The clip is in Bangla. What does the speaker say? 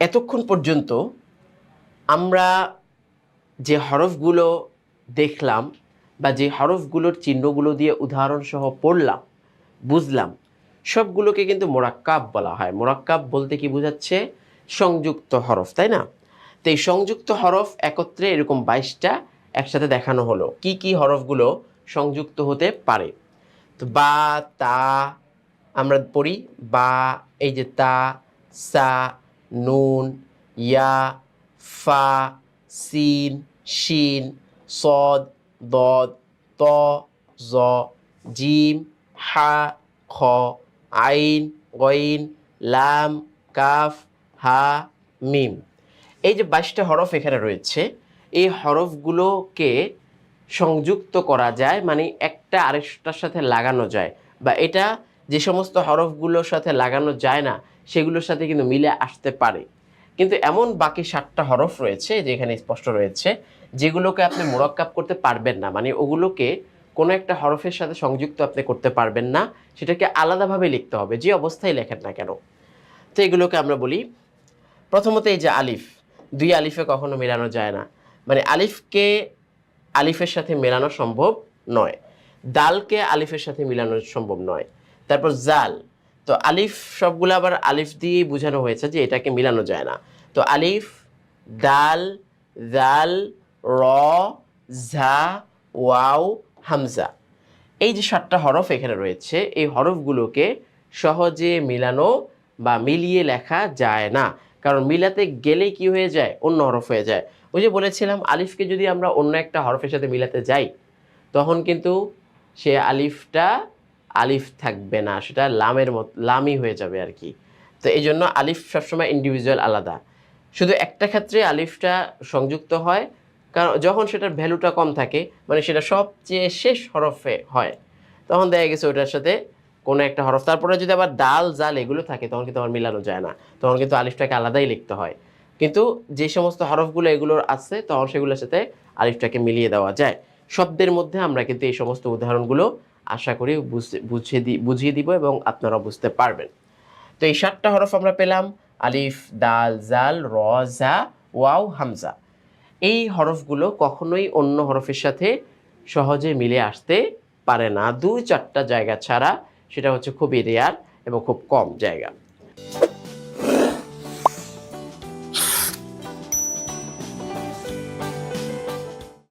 এতক্ষণ পর্যন্ত আমরা যে হরফগুলো দেখলাম বা যে হরফগুলোর চিহ্নগুলো দিয়ে উদাহরণসহ পড়লাম, বুঝলাম, সবগুলোকে কিন্তু মোরাক্কাব বলা হয়। মোরাক্কাব বলতে কি বোঝাচ্ছে? সংযুক্ত হরফ, তাই না? তো এই সংযুক্ত হরফ একত্রে এরকম 22টা একসাথে দেখানো হলো। কি কি হরফগুলো সংযুক্ত হতে পারে? তো বা, তা আমরা পড়ি। বা, এই যে তা, সা, নুন, ইয়া, ফা, সিন, শিন, সদ, দদ, ত, জ, জিম, হা, খ, আইন, গইন, লাম, কাফ, হা, মিম। এই যে 22টা হরফ এখানে রয়েছে, এই হরফগুলোকে সংযুক্ত করা যায়, মানে একটা আরেকটার সাথে লাগানো যায়, বা এটা যে সমস্ত হরফগুলোর সাথে লাগানো যায় না সেগুলোর সাথে কিন্তু মিলে আসতে পারে। কিন্তু এমন বাকি 7টা হরফ রয়েছে যেখানে স্পষ্ট রয়েছে যেগুলোকে আপনি মোরাক্কাব করতে পারবেন না, মানে ওগুলোকে কোনো একটা হরফের সাথে সংযুক্ত আপনি করতে পারবেন না, সেটাকে আলাদাভাবে লিখতে হবে যে অবস্থায় লেখেন না কেন। তো এগুলোকে আমরা বলি, প্রথমত এই যে আলিফ, 2 আলিফে কখনো মেলানো যায় না, মানে আলিফকে আলিফের সাথে মেলানো সম্ভব নয়। দালকে আলিফের সাথে মেলানো সম্ভব নয়। তারপর জাল, তো আলিফ সবগুলো আবার আলিফ দিয়েই বোঝানো হয়েছে যে এটাকে মেলানো যায় না। তো আলিফ, দাল, জাল, র, ঝা, ওয়াও, হামজা, এই যে 7টা হরফ এখানে রয়েছে, এই হরফগুলোকে সহজে মিলানো বা মিলিয়ে লেখা যায় না। কারণ মিলাতে গেলেই কি হয়ে যায়? অন্য হরফ হয়ে যায়। ওই যে বলেছিলাম, আলিফকে যদি আমরা অন্য একটা হরফের সাথে মিলাতে যাই তখন কিন্তু সে আলিফটা আলিফ থাকবে না, সেটা লামের মতো লামই হয়ে যাবে আর কি। তো এই জন্য আলিফ সবসময় ইন্ডিভিজুয়াল আলাদা। শুধু একটা ক্ষেত্রে আলিফটা সংযুক্ত হয়, কারণ যখন সেটার ভ্যালুটা কম থাকে, মানে সেটা সবচেয়ে শেষ হরফে হয়, তখন দেখা গেছে ওটার সাথে কোনো একটা হরফ, তারপরে যদি আবার দাল, জাল এগুলো থাকে তখন কিন্তু আবার মিলানো যায় না, তখন কিন্তু আলিফটাকে আলাদাই লিখতে হয়। কিন্তু যে সমস্ত হরফগুলো এগুলোর আছে তখন সেগুলোর সাথে আলিফটাকে মিলিয়ে দেওয়া যায়। শব্দের মধ্যে আমরা কিন্তু এই সমস্ত উদাহরণগুলো আশা করি বুঝিয়ে দিব এবং আপনারা বুঝতে পারবেন। তো এই 7টা হরফ আমরা পেলাম, আলিফ, দাল, জাল, র, জা, ওয়াও, হামজা। এই হরফগুলো কখনোই অন্য হরফের সাথে সহজে মিলে আসতে পারে না, 2-4টা জায়গা ছাড়া। সেটা হচ্ছে খুবই রেয়ার এবং খুব কম জায়গা।